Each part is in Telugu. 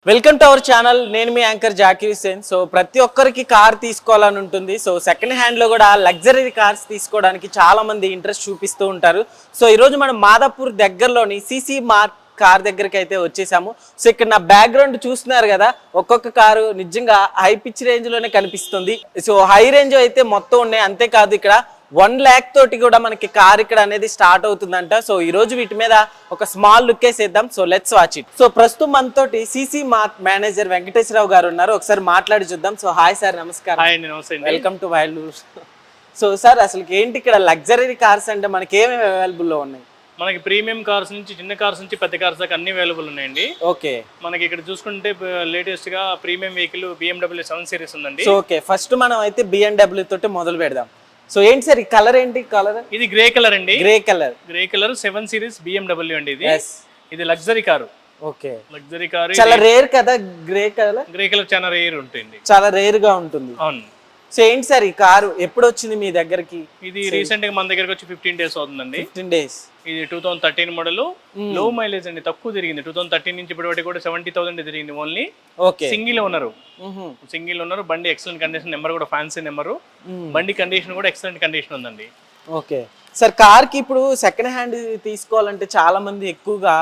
Welcome to our channel. నేను మీ యాంకర్ జాకీర్ హుసేన్. సో ప్రతి ఒక్కరికి కార్ తీసుకోవాలని ఉంటుంది. సో సెకండ్ హ్యాండ్ లో కూడా లగ్జరీ కార్స్ తీసుకోవడానికి చాలా మంది ఇంట్రెస్ట్ చూపిస్తూ ఉంటారు. సో ఈరోజు మనం మాదాపూర్ దగ్గరలోని సిసి మార్క్ కార్ దగ్గరికి అయితే వచ్చేసాము. సో ఇక్కడ నా బ్యాక్గ్రౌండ్ చూస్తున్నారు కదా, ఒక్కొక్క కారు నిజంగా హై పిచ్ రేంజ్ లోనే కనిపిస్తుంది. సో హై రేంజ్ అయితే మొత్తం ఉన్నాయి. అంతేకాదు ఇక్కడ 1 lakh తోటి కూడా మనకి కార్ ఇక్కడ అనేది స్టార్ట్ అవుతుందంట. సో ఈ రోజు వీటి మీద ఒక స్మాల్ లుక్ వేసేద్దాం. So let's watch it. So ప్రస్తుతం మనతోటి సిసి మార్క్ మేనేజర్ వెంకటేశ్వరరావు గారు ఉన్నారు. ఒకసారి మాట్లాడి చూద్దాం. సో హాయ్ సార్, నమస్కారం. Welcome to wild. So sir, అసలు ఏంటి ఇక్కడ లగ్జరీ కార్స్ అంటే మనకి ఏమేమి అవైలబుల్ లో ఉన్నాయి? మనకి ప్రీమియం కార్స్ నుంచి చిన్న కార్స్ నుంచి పెద్ద కార్స్ దాకా అన్ని అవైలబుల్ ఉన్నాయండి. ఓకే, మనకి ఇక్కడ చూసుకుంటే లేటెస్ట్ గా ప్రీమియం వెహికల్ BMW 7 సిరీస్ ఉందండి. సో ఓకే, ఫస్ట్ మనం అయితే BMW తోటి మొదలు పెడదాం. సో ఏంటి సార్ ఈ కలర్ ఏంటి? కలర్ ఇది గ్రే కలర్ అండి. గ్రే కలర్ 7 సిరీస్ BMW అండి. ఇది luxury car. Okay, luxury car చాలా రేర్ కదా గ్రే కలర్ చాలా రేర్ ఉంటుంది. చాలా రేర్ గా ఉంటుంది. అవును. సో ఏంటి సార్ ఈ కారు ఎప్పుడు వచ్చింది మీ దగ్గరికి? ఇది రీసెంట్ గా మన దగ్గరకు వచ్చి 15 days అవుతుందండి. 15 days. ఇది 2013 మోడల్, లో మైలేజ్ అండి, తక్కువ తిరిగింది. 2013 నుంచి ఇప్పటి కూడా 70,000 తిరిగింది ఓన్లీ. Okay, single owner. బండి ఎక్సలెంట్ కండిషన్, నెంబర్ కూడా ఫ్యాన్సీ నెంబర్. బండి కండిషన్ కూడా ఎక్సలెంట్ కండిషన్ ఉందండి. ఓకే సార్, కార్ కి ఇప్పుడు సెకండ్ హ్యాండ్ తీసుకోవాలంటే చాలా మంది ఎక్కువగా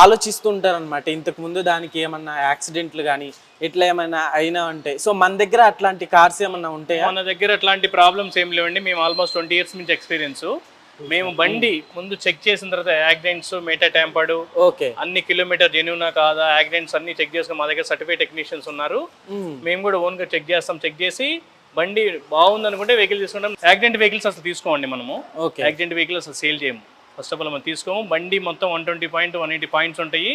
ఆలోచిస్తూ ఉంటారు అనమాట. ఇంతకు ముందు దానికి ఏమన్నా యాక్సిడెంట్లు కానీ ఇట్లా ఏమైనా అయినా అంటే, సో మన దగ్గర అట్లాంటి కార్స్ ఏమన్నా ఉంటాయా? మన దగ్గర అట్లాంటి ప్రాబ్లమ్స్ ఏం లేవండి. మేము ఆల్మోస్ట్ 20 years నుంచి ఎక్స్పీరియన్స్. మేము బండి ముందు చెక్ చేసిన తర్వాత యాక్సిడెంట్స్, మేటా ట్యాంపర్డ్, ఓకే, అన్ని కిలోమీటర్ జెన్యూనా కాదా, యాక్సిడెంట్స్ అన్ని చెక్ చేసుకుని మా దగ్గర సర్టిఫైడ్ టెక్నీషియన్స్ ఉన్నారు. మేము కూడా ఓన్ గా చెక్ చేస్తాం. చెక్ చేసి బండి బాగుంది అనుకుంటే వెహికల్ తీసుకుంటాం. యాక్సిడెంట్ వెహికల్స్ అసలు తీసుకోండి మనము. యాక్సిడెంట్ వెహికల్ అసలు సేల్ చేయము. ఫస్ట్ ఆఫ్ ఆల్ మనం తీసుకోము. బండి మొత్తం 120 పాయింట్ 180 పాయింట్స్ ఉంటాయి.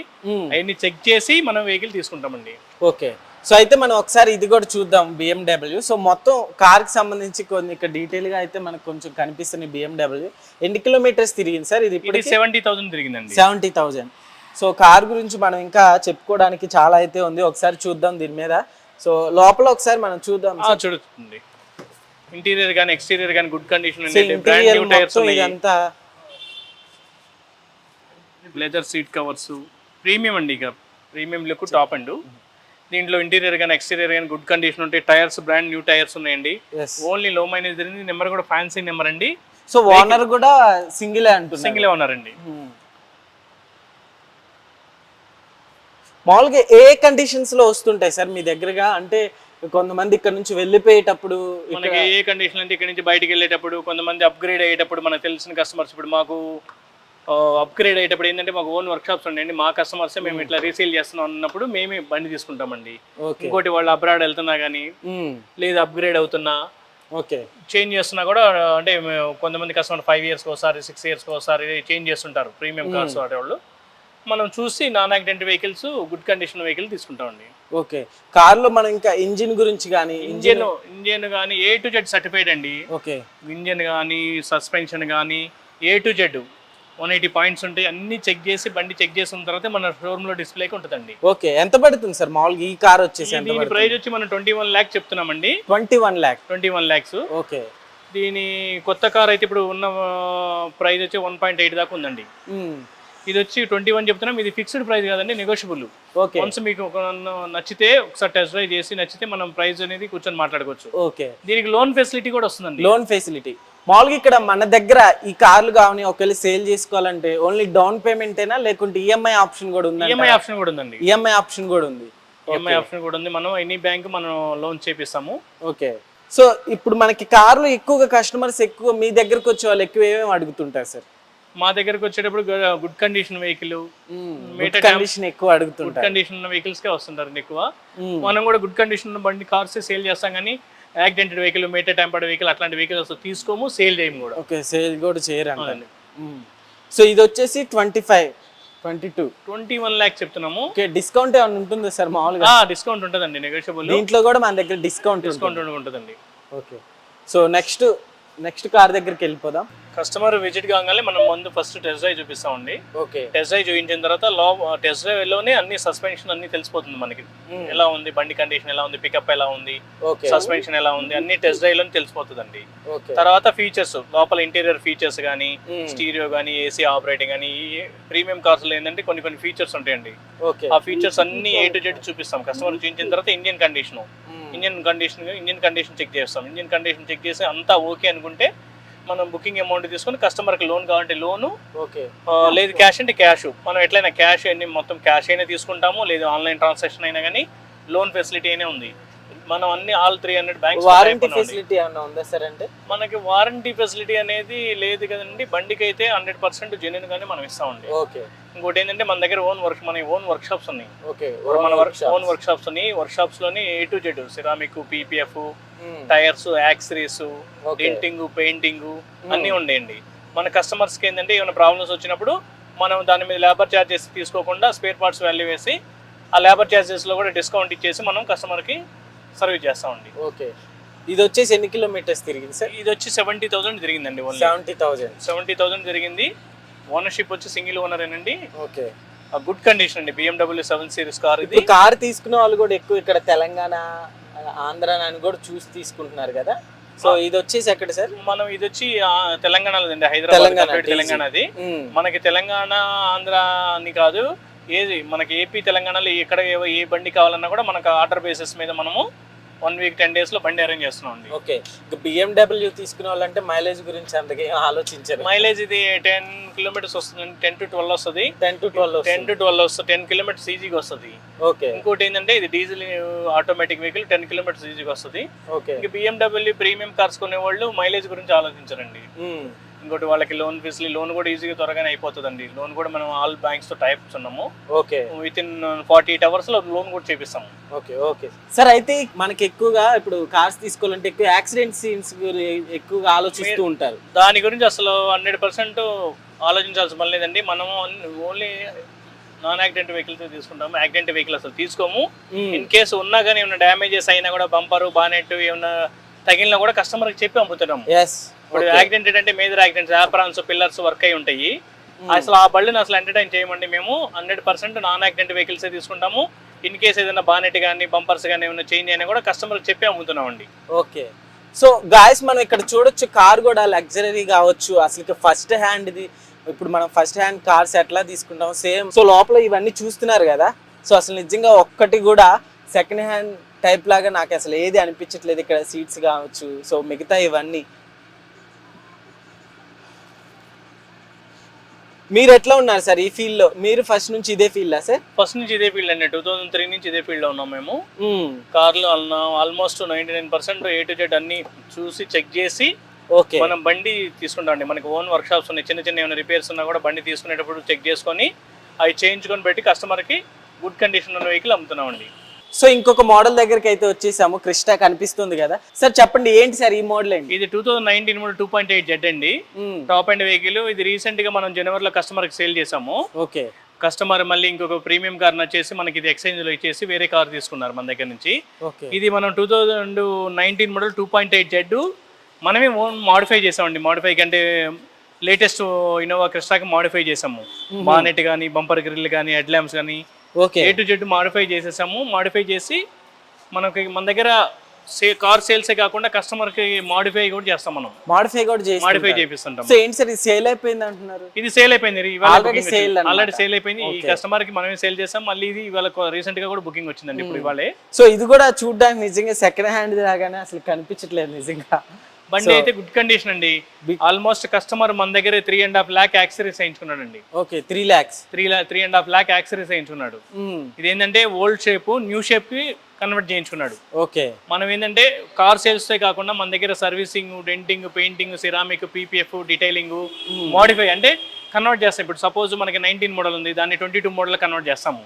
అవన్నీ చెక్ చేసి మనం వెహికల్ తీసుకుంటామండి. ఓకే, సో అయితే మనం ఒకసారి ఇది కూడా చూద్దాం BMW. సో మొత్తం కార్ కి సంబంధించి కొన్ని ఇక్కడ డీటెయిల్ గా అయితే మనకు కొంచెం కనిపిస్తుంది. BMW ఎన్ని కిలోమీటర్స్ తిరిగింది సార్? ఇది 70,000 తిరిగిందండి. 70,000. సో కార్ గురించి మనం ఇంకా చెప్పుకోవడానికి చాలా అయితే ఉంది. ఒకసారి చూద్దాం దీని మీద. సో లోపల ఒకసారి మనం చూద్దాం. చూడుతుంది ఇంటీరియర్ గానీ ఎక్స్టీరియర్ గానీ గుడ్ కండిషన్ ఉంది. బ్రాండ్ న్యూ టైర్స్ ఉన్నాయి. ఇదంతా లెదర్ సీట్ కవర్స్ ప్రీమియం అండి. ఇక ప్రీమియం లుక్ టాప్ అండ్ దీంట్లో ఇంటీరియర్ గానీ ఎక్స్టీరియర్ గానీ గుడ్ కండిషన్ ఉంటాయి. టైర్స్ బ్రాండ్ న్యూ టైర్స్ ఉన్నాయండి. ఓన్లీ లో మైలేజ్ జరిగింది. నెంబర్ కూడా ఫ్యాన్సీ నెంబర్ అండి. సో ఓనర్ కూడా సింగిల్ ఓనర్ అండి. మామూలుగా ఏ కండిషన్స్ లో వస్తుంటాయి సార్ మీ దగ్గరగా? అంటే కొంతమంది ఇక్కడ నుంచి వెళ్ళిపోయేటప్పుడు మనకి ఏ కండిషన్ అంటే ఇక్కడ నుంచి బయటికి వెళ్ళేటప్పుడు, కొంతమంది అప్గ్రేడ్ అయ్యేటప్పుడు, మనకు తెలిసిన కస్టమర్స్ ఇప్పుడు మాకు అప్గ్రేడ్ అయ్యేటప్పుడు ఏంటంటే మాకు ఓన్ వర్క్ షాప్స్ ఉన్నాయండి. మా కస్టమర్స్ మేము ఇట్లా రీసేల్ చేస్తున్నాం అన్నప్పుడు మేమే బండి తీసుకుంటామండి. ఇంకోటి వాళ్ళు అబ్రాడ్ వెళ్తున్నా కానీ లేదా అప్గ్రేడ్ అవుతున్నా, ఓకే, చేంజ్ చేస్తున్నా కూడా, అంటే కొంతమంది కస్టమర్ 5 years ఒకసారి 6 years ఒకసారి చేంజ్ చేస్తుంటారు ప్రీమియం కార్స్ వాళ్ళు. మనం చూసి non accident vehicles, good condition vehicle తీసుకుంటామండి. ఓకే, కార్ లో మనం ఇంకా ఇంజిన్ గురించి కానీ ఇంజిన్ కానీ A to Z సర్టిఫైడ్ అండి. ఓకే, ఇంజిన్ కానీ సస్పెన్షన్ కానీ A to Z 180 పాయింట్స్ ఉంటాయి. అన్ని చెక్ చేసి బండి చెక్ చేసిన తర్వాత మన షోరూమ్ లో డిస్ప్లేకి ఉంటుందండి. ఓకే, ఎంత పడుతుంది సార్ మామూలుగా ఈ కార్ వచ్చేసి? దీని ప్రైస్ వచ్చి మనం 21 lakhs చెప్తున్నామండి. 21 lakhs. ఓకే, దీని కొత్త కార్ అయితే ఇప్పుడు ఉన్న ప్రైస్ వచ్చి 1.8 దాకా ఉందండి. ఇది వచ్చి 21 చెప్తున్నాం. ఇది ఫిక్స్డ్ ప్రైస్ కాదండి, నెగోషియబుల్. వన్స్ మీకు నచ్చితే ఒకసారి టెస్ట్ డ్రైవ్ చేసి నచ్చితే మనం ప్రైస్ అనేది కూర్చొని మాట్లాడుకోవచ్చు. ఓకే, దీనికి లోన్ ఫెసిలిటీ కూడా వస్తుందండి. లోన్ ఫెసిలిటీ మామూలుగా ఇక్కడ మన దగ్గర ఈ కార్లు కావాలి ఒకవేళ సేల్ చేసుకోవాలంటే ఓన్లీ డౌన్ పేమెంట్ ఏనా లేకుంటే ఈఎంఐ ఆప్షన్ కూడా ఉంది? ఈఎంఐ ఆప్షన్ కూడా ఉందండి. ఈఎంఐ ఆప్షన్ కూడా ఉంది. మనం ఎనీ బ్యాంక్ మనం లోన్ చేపిస్తాము. ఓకే, సో ఇప్పుడు మనకి కార్లు ఎక్కువగా కస్టమర్స్ ఎక్కువ మీ దగ్గరకు వచ్చే వాళ్ళు ఎక్కువ ఏమేమి అడుగుతుంటారు సార్? మా దగ్గరకు వచ్చేటప్పుడు గుడ్ కండిషన్ వెహికల్, కండిషన్ ఎక్కువ అడుగుతుంటారు. గుడ్ కండిషన్ ఉన్న వెహికల్స్ కే వస్తుంటారు ఎక్కువ. మనం కూడా గుడ్ కండిషన్ ఉన్న బండి కార్స్ సేల్ చేస్తాం కానీ యాక్సిడెంటెడ్ వెహికల్, మేటా ట్యాంపర్డ్ వెహికల్ అట్లాంటి వెహికల్స్ తీసుకోము, సేల్ చేయము కూడా. ఓకే, సేల్ కూడా చేయరండి. సో ఇది వచ్చేసి 21 lakhs చెప్తున్నాము. ఓకే, డిస్కౌంట్ ఏమైనా ఉంటుందా సార్ మామూలుగా? డిస్కౌంట్ ఉంటుందండి, నెగోషియబుల్. దీంట్లో కూడా మన దగ్గర డిస్కౌంట్ ఉంటుందండి. ఓకే, సో నెక్స్ట్ కార్ దగ్గరికి వెళ్ళిపోదాం. కస్టమర్ విజిట్ కాగానే మనం ముందు ఫస్ట్ టెస్ట్ డ్రైవ్ చూపిస్తామండి. ఓకే. టెస్ట్ డ్రైవ్ చూపించిన తర్వాత టెస్ట్ డ్రైవ్ లోనే అన్ని సస్పెన్షన్ అన్ని తెలిసిపోతుంది మనకి. ఎలా ఉంది బండి కండిషన్, ఎలా ఉంది, పికప్ ఎలా ఉంది, సస్పెన్షన్ ఎలా ఉంది, అన్ని టెస్ట్ డ్రైవ్ లోనే తెలిసిపోతుందండి. తర్వాత ఫీచర్స్, లోపల ఇంటీరియర్ ఫీచర్స్ కానీ, స్టీరియో కానీ, ఏసీ ఆపరేటింగ్ కానీ, ప్రీమియం కార్స్ లో ఏంటంటే కొన్ని ఫీచర్స్ ఉంటాయండి. ఆ ఫీచర్స్ అన్ని A to Z చూపిస్తాం. కస్టమర్ చూపించిన తర్వాత ఇంజిన్ కండిషన్ చెక్ చేస్తాం. ఇంజిన్ కండిషన్ చెక్ చేసి అంతా ఓకే అనుకుంటే మనం బుకింగ్ అమౌంట్ తీసుకొని కస్టమర్కి లోన్ కావాలంటే లోను, లేదు క్యాష్ అంటే క్యాష్. మనం ఎట్లయినా క్యాష్ అన్ని మొత్తం క్యాష్ అయినా తీసుకుంటాము, లేదు ఆన్లైన్ ట్రాన్సాక్షన్ అయినా కానీ లోన్ ఫెసిలిటీ అయినా ఉంది. మనం అన్ని ఆల్ 300 బ్యాంక్స్. వారంటీ ఫెసిలిటీ ఏమైనా ఉందా సార్? అంటే మనకి వారంటీ ఫెసిలిటీ అనేది లేదు కదండి. బండికి అయితే 100% జెన్యూన్ గానే మనం ఇస్తామండి. ఇంకోటి ఏంటంటే మన దగ్గర ఓన్ వర్క్ షాప్స్ ఉన్నాయి. ఓన్ వర్క్ షాప్స్ ఉన్నాయి. వర్క్ షాప్స్ లోని A to Z ceramic, PPF, tyres, accessories, denting, painting అన్ని ఉండేయండి. మన కస్టమర్స్ కి ఏంటంటే ఏమైనా ప్రాబ్లమ్స్ వచ్చినప్పుడు మనం దాని మీద లేబర్ ఛార్జెస్ తీసుకోకుండా స్పేర్ పార్ట్స్ వాల్యూ వేసి ఆ లేబర్ ఛార్జెస్ లో కూడా డిస్కౌంట్ ఇచ్చేసి మనం కస్టమర్ కి సర్వీస్ చేస్తామండి. ఓకే. ఇది వచ్చేసి ఎన్ని కిలోమీటర్స్ తిరిగింది సార్? ఇది వచ్చి 70,000 తిరిగిందండి. 70,000 తిరిగింది. ఓనర్షిప్ వచ్చి సింగిల్ ఓనరేనండి. ఓకే. గుడ్ కండిషన్ అండి. BMW 7 Series car. ఇది కార్ తీసుకునే వాళ్ళు కూడా ఎక్కువ ఇక్కడ తెలంగాణ, ఆంధ్ర అని కూడా చూసి తీసుకుంటున్నారు కదా. సో ఇది వచ్చేసి ఎక్కడ సార్? మనం ఇది వచ్చి తెలంగాణలో అండి, హైదరాబాద్ తెలంగాణది. మనకి తెలంగాణ, ఆంధ్ర అని కాదు, ఏది మనకి ఏపీ, తెలంగాణలో ఎక్కడ ఏ బండి కావాలన్నా కూడా మనకు ఆర్డర్ బేసిస్ మీద మనము 1 week 10 days లో బండి అరేంజ్ చేస్తున్నాం అండి. ఓకే. BMW తీసుకునే వాళ్ళంటే మైలేజ్ గురించి అంతగా ఆలోచించారు? మైలేజ్ ఇది 10 కిలోమీటర్స్ వస్తుంది. 10 to 12 వస్తుంది. 10 to 12 వస్తుంది. 10 కిలోమీటర్స్ ఈజీగా వస్తుంది. ఓకే. ఇంకోటి ఏంటంటే ఇది డీజిల్ ఆటోమేటిక్ వెహికల్, 10 కిలోమీటర్స్ ఈజీగా వస్తుంది. ఓకే. ఇంకా BMW ప్రీమియం కార్స్ కొనే వాళ్ళు మైలేజ్ గురించి ఆలోచించారండి. ఇంకోటి వాళ్ళకి లోన్ ఫెసిలిటీ, లోన్ కూడా ఈజీగా త్వరగానే అయిపోతుందండి. లోన్ కూడా మనం ఆల్ బ్యాంక్స్ తో టైప్స్ ఉన్నాము. ఓకే. విత్ ఇన్ 48 hours లో లోన్ కూడా చేపిస్తాము. ఓకే. Okay sir. అయితే మనకి ఎక్కువగా ఇప్పుడు కార్స్ తీసుకోవాలంటే ఎక్కువ యాక్సిడెంట్ సీన్స్ ఎక్కువగా ఆలోచిస్తూ ఉంటారు. దాని గురించి అసలు 100% ఆలోచించాల్సిన పని లేదండి. మనము ఓన్లీ నాన్ యాక్సిడెంట్ వెహికల్స్ తీసుకుంటాము. యాక్సిడెంట్ వెహికల్ అసలు తీసుకోము. ఇన్ కేసు ఉన్నా కానీ ఏమైనా డ్యామేజెస్ అయినా కూడా, బంపరు, బానెట్ ఏమైనా తగిలినా కూడా కస్టమర్ కి చెప్పి అమ్ముతున్నాము. ఇప్పుడు యాక్సిడెంట్ అంటే మేజర్ యాక్సిడెంట్స్, యాపరాన్స్, పిల్లర్స్ వర్క్ అయి ఉంటాయి. అసలు ఆ బళ్ళని అసలు ఎంటర్టైన్ చేయమండి. మేము 100% నాన్ యాక్సిడెంట్ వెహికల్సే తీసుకుంటాము. ఇన్ కేసు ఏదైనా బానెట్ కానీ, బంపర్స్ కానీ ఏమైనా చేంజ్ అయినా కూడా కస్టమర్కి చెప్పి అమ్ముతున్నామండి. ఓకే. సో గాయస్, మనం ఇక్కడ చూడొచ్చు, కార్ కూడా లగ్జరీ కావచ్చు. అసలు ఫస్ట్ హ్యాండ్ ఇది. ఇప్పుడు మనం ఫస్ట్ హ్యాండ్ కార్స్ ఎట్లా తీసుకుంటాం సేమ్. సో లోపల ఇవన్నీ చూస్తున్నారు కదా. సో అసలు నిజంగా ఒక్కటి కూడా సెకండ్ హ్యాండ్ టైప్ లాగా నాకు అసలు ఏది అనిపించట్లేదు. ఇక్కడ సీట్స్ కావచ్చు, సో మిగతా ఇవన్నీ. మీరు ఎట్లా ఉన్నారు సార్ ఈ ఫీల్డ్ లో? మీరు ఫస్ట్ నుంచి ఇదే ఫీల్డా సార్? ఫస్ట్ నుంచి ఇదే ఫీల్డ్ అండి. 2003 నుంచి ఇదే ఫీల్డ్ లో ఉన్నాం మేము. కార్లు ఆల్మోస్ట్ 99% A to Z అన్ని చూసి చెక్ చేసి మనం బండి తీసుకుంటాం అండి. మనకి ఓన్ వర్క్ షాప్స్ ఉన్నాయి. చిన్న చిన్న ఏమైనా రిపేర్స్ ఉన్నా కూడా బండి తీసుకునేటప్పుడు చెక్ చేసుకొని అవి చేయించుకొని పెట్టి కస్టమర్కి గుడ్ కండిషన్ ఉన్న వెహికల్ అమ్ముతున్నాం అండి. సో ఇంకొక మోడల్ దగ్గరికి అయితే వచ్చేసాము. క్రిస్టా కనిపిస్తుంది కదా సార్, చెప్పండి ఏంటి సార్ ఈ మోడల్ ఏంటి? ఇది 2019 మోడల్ 2.8 Z అండి. Top and vehicle. ఇది రీసెంట్ గా మనం జనవరిలో కస్టమర్ కి సేల్ చేసాము. ఓకే. కస్టమర్ మళ్ళీ ఇంకొక ప్రీమియం కార్ నచ్చేసి మనకి ఇది ఎక్స్చేంజ్ లో ఇచ్చేసి వేరే కార్ తీసుకున్నారు మన దగ్గర నుంచి. ఇది మనం 2019 మోడల్ 2.8 Z మనమే ఓన్ మాడిఫై చేసామండి. మాడిఫై అంటే లేటెస్ట్ ఇన్నోవా క్రిస్టాకి మాడిఫై చేసాము. బానెట్ కానీ, బంపర్ గ్రిల్ కానీ, హెడ్ ల్యాంప్స్ కానీ A to Z మాడిఫై చేసేసాము. మాడిఫై చేసి మనకి మన దగ్గర కార్ సేల్సే కాకుండా కస్టమర్ కి మాడిఫై కూడా చేస్తాం. మనం మాడిఫై చేపిస్తుంటాం. ఏంటి సార్, ఇది సేల్ అయిపోయింది అంటున్నారు? ఇది సేల్ అయిపోయింది. ఆల్రెడీ సేల్ అయిపోయింది. ఈ కస్టమర్ కి మనమే సేల్ చేస్తాం. మళ్ళీ ఇది ఇవాళ రీసెంట్ గా కూడా బుకింగ్ వచ్చిందండి ఇప్పుడు ఇవాళే. సో ఇది కూడా చూడడానికి నిజంగా సెకండ్ హ్యాండ్ లాగానే అసలు కనిపించట్లేదు నిజంగా. బండి అయితే గుడ్ కండిషన్ అండి. ఆల్మోస్ట్ కస్టమర్ మన దగ్గర 3.5 lakh యాక్సరీస్ వేయించుకున్నాడు అండి. ఓకే. 3 lakhs 3.5 lakh యాక్సరీస్ వేయించుకున్నాడు. ఇది ఏంటంటే ఓల్డ్ షేప్ న్యూ షేప్ కి కన్వర్ట్ చేయించుకున్నాడు. ఓకే. మనం ఏంటంటే కార్ సేల్స్ కాకుండా మన దగ్గర servicing, denting, painting, ceramic, PPF, detailing, modify అంటే కన్వర్ట్ చేస్తాం. ఇప్పుడు సపోజ్ మనకి 19 మోడల్ ఉంది, దాన్ని 22 మోడల్ కన్వర్ట్ చేస్తాము.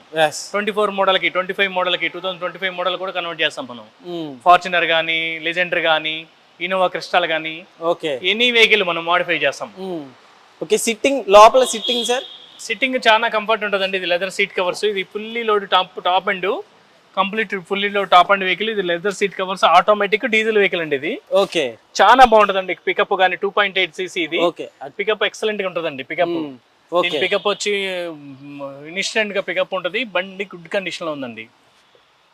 24 మోడల్ కి, 25 మోడల్ కి, 2025 మోడల్ కూడా కన్వర్ట్ చేస్తాం మనం. ఫార్చునర్ కానీ, లెజెండర్ కానీ, ఇన్నోవా క్రిస్టాల్ కానీ, ఓకే, ఎనీ వెహికల్ మనం మోడిఫై చేస్తాం. ఓకే. సిట్టింగ్ లోపల సిట్టింగ్ సార్? సిట్టింగ్ చాలా కంఫర్ట్ ఉంటుందండి. ఇది లెదర్ సీట్ కవర్స్. ఇది fully load top and complete fully top and vehicle. ఇది leather seat covers, automatic diesel vehicle అండి. ఇది ఓకే, చాలా బాగుంటదండి. పికప్ గానీ 2.8 cc ఇది. ఓకే, పికప్ ఎక్సలెంట్ గా ఉంటదండి. పికప్ పికప్ వచ్చి ఇన్స్టెంట్ గా పికప్ ఉంటది. బండి గుడ్ కండిషన్ లో ఉందండి.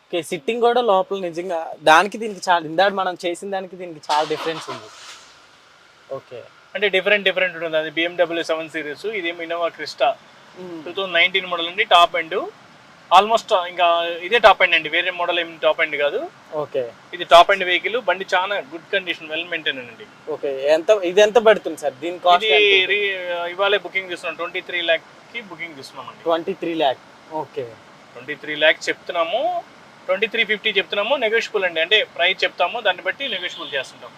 ఓకే, సిట్టింగ్ కూడా లోపల నిజంగా దానికి దీనికి చాలా, ఇందాక మనం చేసిన దానికి దీనికి చాలా డిఫరెన్స్ ఉంది. ఓకే, అంటే డిఫరెంట్ ఉంటుంది. అది BMW 7 Series, ఇదేమో ఇన్నోవా క్రిస్టా 2019 మోడల్ అండి. టాప్ ఎండ్ ఆల్మోస్ట్ ఇంకా ఇదే టాప్ ఎండ్ అండి, వేరే మోడల్ ఏం టాప్ ఎండ్ కాదు. ఓకే, ఇది టాప్ ఎండ్ వెహికల్. బండి చాలా గుడ్ కండిషన్, వెల్ మెయింటైన్ అండి. ఓకే, ఇది ఎంత పడుతుంది సార్ దీని కాస్ట్? ఇది ఇవాళ బుకింగ్ చేస్తున్నాం, 23 lakh కి బుకింగ్ చేస్తున్నాం అండి. 23 lakh. ఓకే, 23 lakh చెప్తున్నాము, 2350 చెప్తున్నాము. నెగోషియబుల్ అండి, అంటే ప్రైస్ చెప్తాము, దాన్ని బట్టి నెగోషియబుల్ చేస్తుంటాం.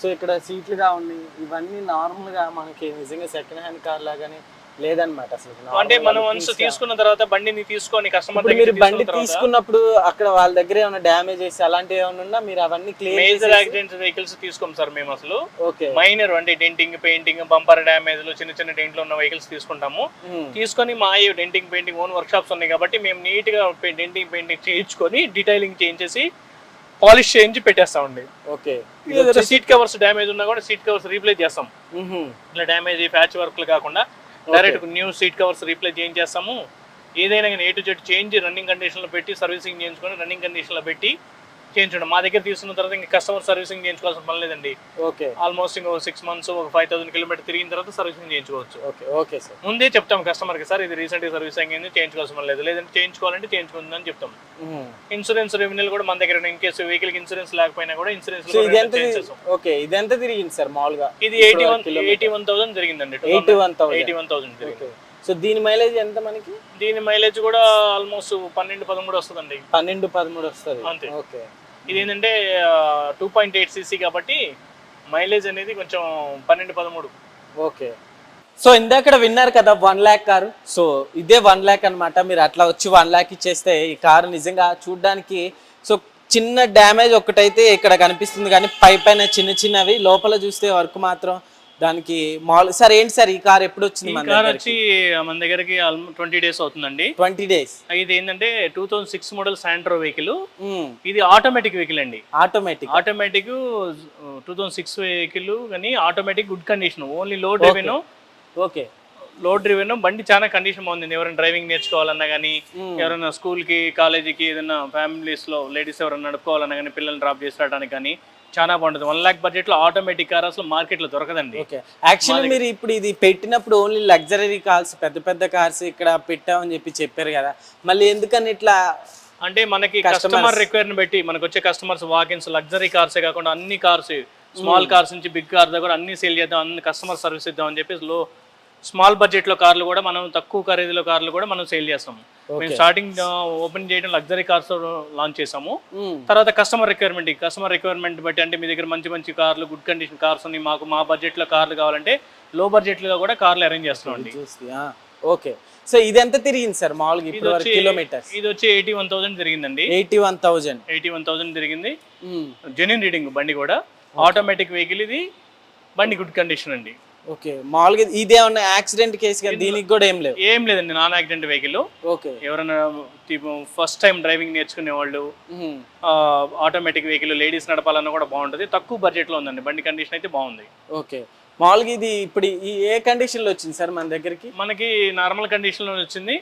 సో ఇక్కడ సీట్లుగా ఉన్నాయి, ఇవన్నీ నార్మల్గా మనకి నిజంగా సెకండ్ హ్యాండ్ కార్ లాగానే లేదనమాట అసలు. అంటే మనం వన్స్ తీసుకున్న తర్వాత బండిని తీసుకొని కస్టమర్ మీరు బండి తీసుకున్నప్పుడు అక్కడ వాళ్ళ దగ్గర ఏమైనా డ్యామేజెస్ అలాంటివి ఏమైనా ఉన్నా మీరు అవన్నీ క్లియర్? మేజర్ యాక్సిడెంట్స్ వెహికల్స్ తీసుకోం సార్ మేము అసలు. ఓకే, మైనర్ అంటే డెంటింగ్, పెయింటింగ్, బంపర్ డ్యామేజ్, చిన్న డెంట్లు ఉన్న వెహికల్స్ తీసుకుంటాము. తీసుకొని మా denting, painting own workshops ఉన్నాయి కాబట్టి మేము నీట్ గా డెంటింగ్, పెయింటింగ్ చేయించుకొని డీటైలింగ్ చేయించేసి పాలిష్ చేయించి పెట్టేస్తామండి. ఓకే, సీట్ కవర్స్ డ్యామేజ్ ఉన్నా కూడా సీట్ కవర్స్ రీప్లేస్ చేస్తాం. ఇట్లా డ్యామేజ్ ప్యాచ్ వర్క్లు కాకుండా direct new seat covers replace చేయించేస్తాము. ఏదైనా కానీ A to Z change running condition లో పెట్టి సర్వీసింగ్ చేయించుకొని రన్నింగ్ కండిషన్ లో పెట్టి చేయించడం. మా దగ్గర తీసుకున్న తర్వాత ఇంకా కస్టమర్ సర్వీసింగ్ చేయించుకోవాల్సిన పని లేదండి. ఓకే, ఆల్మోస్ట్ ఇంకో 6 months, ఒక 5000 kilometers తిరిగిన తర్వాత సర్వీసింగ్ చేయించుకోవచ్చు. Okay, okay sir. ముందే చెప్తాం కస్టమర్ కి, సార్ ఇది రీసెంట్ గా సర్వీసింగ్ అయింది, చేయించుకోవాల్సిన పని లేదు, లేదంటే చేయించుకోవాలంటే చేయించుకుందని చెప్తాం. ఇన్సూరెన్స్ రెవెన్యూలు కూడా మన దగ్గర ఇన్ కేసు వెహికల్ ఇన్సూరెన్స్ లేకపోయినా కూడా ఇన్సూరెన్స్. ఓకే, ఇది ఎంత తిరిగింది సార్ మామూలుగా? ఇది 81,000 జరిగిందండి. 81,000 జరిగింది. సో దీని మైలేజ్ ఎంత మనకి? దీని మైలేజ్ కూడా ఆల్మోస్ట్ 12-13 వస్తుందండి. 12-13 వస్తుంది అంతే. ఓకే, ఇది ఏంటంటే 2.8 cc కాబట్టి మైలేజ్ అనేది కొంచెం 12-13. ఓకే, సో ఇందాక విన్నారు కదా 1 lakh కారు. సో ఇదే 1 lakh అనమాట. మీరు అట్లా వచ్చి 1 lakh ఇచ్చేస్తే ఈ కారు నిజంగా చూడడానికి సో చిన్న డ్యామేజ్ ఒకటైతే ఇక్కడ కనిపిస్తుంది, కానీ పైన చిన్నవి, లోపల చూస్తే వర్క్ మాత్రం దానికి మాల్. సార్ ఏంటి సార్ ఈ కార్ ఎప్పుడు వచ్చింది? కార్ వచ్చి మన దగ్గరికి 20 days అవుతుందండి. 20 days. ఇది ఏంటంటే 2006 మోడల్ శాంట్రో వెహికల్. ఇది ఆటోమేటిక్ వెహికల్ అండి. ఆటోమేటిక్ 2006 వెహికల్, కానీ ఆటోమేటిక్ గుడ్ కండిషన్, ఓన్లీ లో డ్రివెన్. ఓకే, లో డ్రివెన్ బండి చాలా కండిషన్ బాగుంది. ఎవరైనా డ్రైవింగ్ నేర్చుకోవాలన్నా కానీ, ఎవరైనా స్కూల్ కి కాలేజీకి ఏదైనా ఫ్యామిలీస్ లో లేడీస్ ఎవరైనా నడుపుకోవాలన్నా కానీ, పిల్లల్ని డ్రాప్ చేసి రావడానికి కానీ చాలా బాగుంటుంది. 1 lakh బడ్జెట్ లో ఆటోమేటిక్ కార్ అసలు మార్కెట్ లో దొరకదండి. ఓకే, యాక్చువల్లీ మీరు ఇప్పుడు ఇది పెట్టినప్పుడు ఓన్లీ లగ్జరీ కార్స్, పెద్ద కార్స్ ఇక్కడ పెట్టామని చెప్పారు కదా, మళ్ళీ ఎందుకని ఇట్లా? అంటే మనకి కస్టమర్ రిక్వైర్ని బట్టి మనకు వచ్చే కస్టమర్స్ వాకిన్స్ లగ్జరీ కార్సే కాకుండా అన్ని కార్స్, స్మాల్ కార్స్ నుంచి బిగ్ కార్ దగ్గర అన్ని సేల్ చేద్దాం, అన్ని కస్టమర్ సర్వీస్ ఇద్దాం అని చెప్పి స్మాల్ బడ్జెట్ లో కార్లు కూడా మనం, తక్కువ ఖరీదులో కార్లు కూడా మనం సేల్ చేస్తాము. మేము స్టార్టింగ్ ఓపెన్ చేయడం లగ్జరీ కార్స్ లాంచ్ చేసాము. తర్వాత కస్టమర్ రిక్వైర్మెంట్ బట్టి, అంటే మీ దగ్గర మంచి కార్లు, గుడ్ కండిషన్ కార్స్ ఉన్నాయి, మాకు మా బడ్జెట్ లో కార్లు కావాలంటే లో బడ్జెట్ లో కూడా కార్లు అరేంజ్ చేస్తున్నాం అండి. ఓకే, సో ఇది ఎంత తిరిగింది సార్ మామూలుగా ఇప్పుడు కిలోమీటర్స్? ఇది వచ్చి 81,000 జరిగిందండి. 81,000 జరిగింది. జెన్యూన్ రీడింగ్ బండి కూడా, ఆటోమేటిక్ వెహికల్. ఇది బండి గుడ్ కండిషన్ అండి. ఓకే, మామూలుగా ఇదేమన్నా యాక్సిడెంట్ కేసు కానీ దీనికి కూడా ఏం లేదండి, నాన్ యాక్సిడెంట్ వెహికల్. ఓకే, ఎవరైనా ఫస్ట్ టైం డ్రైవింగ్ నేర్చుకునే వాళ్ళు, ఆటోమేటిక్ వెహికల్, లేడీస్ నడపాలన్నా కూడా బాగుంటుంది. తక్కువ బడ్జెట్ లో ఉందండి బండి, కండిషన్ అయితే బాగుంది. ఓకే, మామూలుగా ఇది ఇప్పుడు ఏ కండిషన్ లో వచ్చింది సార్ మన దగ్గరికి? మనకి నార్మల్ కండిషన్ లో వచ్చింది.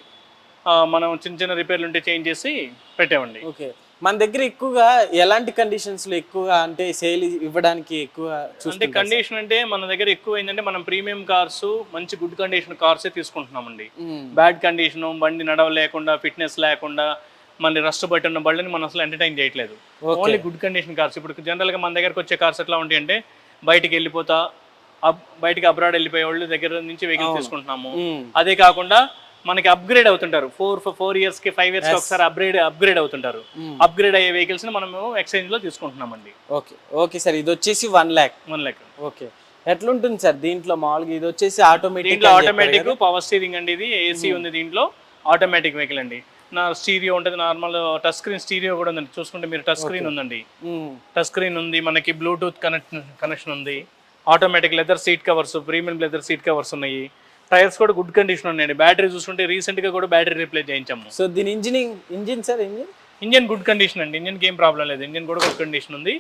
మనం చిన్న రిపేర్లు ఉంటే చేంజ్ చేసి పెట్టామండి. ఓకే, మన దగ్గర ఎక్కువగా ఎలాంటి కండిషన్స్ లో ఎక్కువగా అంటే సేల్ ఇవ్వడానికి ఎక్కువ అంటే కండిషన్ అంటే మన దగ్గర ఎక్కువ ఏంటంటే మనం ప్రీమియం కార్స్, మంచి గుడ్ కండిషన్ కార్సే తీసుకుంటున్నామండి. బ్యాడ్ కండిషన్, బండి నడవలేకుండా, ఫిట్నెస్ లేకుండా, మన రస్ట్ బట్టి ఉన్న బండిని మనం అసలు ఎంటర్టైన్ చేయట్లేదు. Only good condition cars. ఇప్పుడు జనరల్ గా మన దగ్గరకు వచ్చే కార్స్ ఎట్లా ఉంటాయి అంటే, బయటికి అబ్రాడ్ వెళ్ళిపోయే వాళ్ళు దగ్గర నుంచి వెహికల్ తీసుకుంటున్నాము. అదే కాకుండా మనకి అప్గ్రేడ్ అవుతుంటారు, 4 years కి 5 years కి ఒకసారి అప్గ్రేడ్ అవుతుంటారు. అప్గ్రేడ్ అయ్యే వెహికల్స్ ని మనము ఎక్స్చేంజ్ లో తీసుకుంటున్నామండి. ఓకే సార్, ఇది వచ్చేసి 1 lakh. ఓకే, ఎట్లుంటుంది సార్ దీంట్లో మామూలుగా? ఇది వచ్చేసి ఆటోమేటిక్ పవర్ స్టీరింగ్ అండి. ఇది ఏసీ ఉంది దీంట్లో, ఆటోమేటిక్ వెహికల్ అండి. నా స్టీరియో ఉంటుంది, నార్మల్ టచ్ స్క్రీన్ స్టీరియో కూడా ఉందండి. చూసుకుంటే మీరు టచ్ స్క్రీన్ ఉందండి, టచ్ స్క్రీన్ ఉంది, మనకి బ్లూటూత్ కనెక్షన్ ఉంది. Automatic leather seat covers, premium leather seat covers ఉన్నాయి. టైర్స్ కూడా గుడ్ కండిషన్ ఉన్నాయండి. బ్యాటరీ చూసుకుంటే రీసెంట్ గా కూడా బ్యాటరీ రీప్లేస్ చేయించాము. సో దీని engine sir engine good condition అండి. ఇంజన్కి ఏం ప్రాబ్లం లేదు. ఇంజన్ కూడా గుడ్ కండిషన్ ఉంది.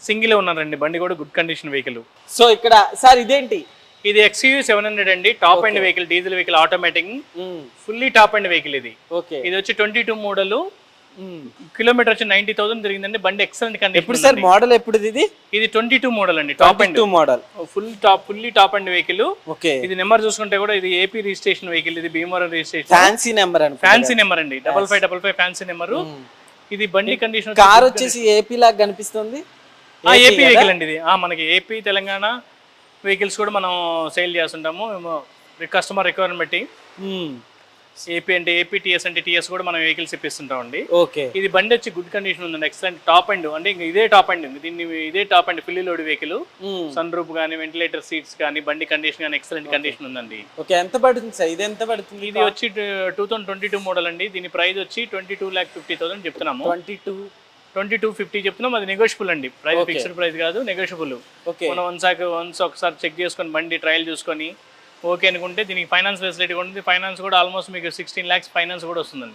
సింగిల్ ఉన్నారండి. బండి కూడా గుడ్ కండిషన్ వెహికల్. సో ఇక్కడ సార్ ఇదేంటి? ఇది XUV 700 అండి. Top and vehicle, diesel vehicle, automatic, fully top and vehicle. ఇది వచ్చి 22 మోడల్. కిలోమీటర్ వచ్చి 90,000 తిరిగిందండి. బండి ఎక్సలెంట్ కండిషన్. ఎప్పుడు సార్ మోడల్ ఎప్పుడు ఇది? ఇది 22 మోడల్ అండి. Top and model, fully top and vehicle. Okay. ఇది నెంబర్ చూసుకుంటే కూడా ఇది AP రిజిస్ట్రేషన్ వెహికల్. ఇది భీమవరం రిజిస్ట్రేషన్, ఫ్యాన్సీ నెంబర్ అండి. ఫ్యాన్సీ నెంబర్ అండి. 5555 ఫ్యాన్సీ నెంబర్. ఇది బండి కండిషన్. కార్ వచ్చేసి AP లాగా కనిపిస్తుంది. AP వెహికల్ అండి ఇది. మనకి AP తెలంగాణ వెహికల్స్ కూడా మనం సేల్ చేస్తుంటాము కస్టమర్ రిక్వైర్మెంట్ బట్టి. AP అంటే AP, TS అంటే TS కూడా మనం వెహికల్స్ ఇప్పిస్తుంటాం అండి. ఓకే. ఇది బండి వచ్చి గుడ్ కండిషన్ ఉందండి. ఎక్సలెంట్ టాప్ అండ్ అంటే ఇంకా ఇదే టాప్ అండ్. దీన్ని ఇదే top end fully load vehicle. Sun roof కానీ, వెంటిలేటర్ సీట్స్ కానీ, బండి కండిషన్ కానీ ఎక్సలెంట్ కండిషన్ ఉందండి. ఓకే. ఎంత పడుతుంది సార్? ఇది ఎంత పడుతుంది? ఇది వచ్చి 2022 మోడల్ అండి. దీని ప్రైస్ వచ్చి 22,50,000 చెప్తున్నాము. 2250 చెప్తున్నాం. అది నెగోషియబుల్ అండి. ప్రైస్ ఫిక్స్డ్ ప్రైస్ కాదు, నెగోషియబుల్. మనం వన్స్ ఒకసారి చెక్ చేసుకొని బండి ట్రయల్ చూసుకొని ఓకే అనుకుంటే దీనికి ఫైనాన్స్ ఫెసిలిటీ కూడా ఉంది. ఫైనాన్స్ కూడా ఆల్మోస్ట్ మీకు 16 lakhs ఫైనాన్స్ కూడా వస్తుందండి.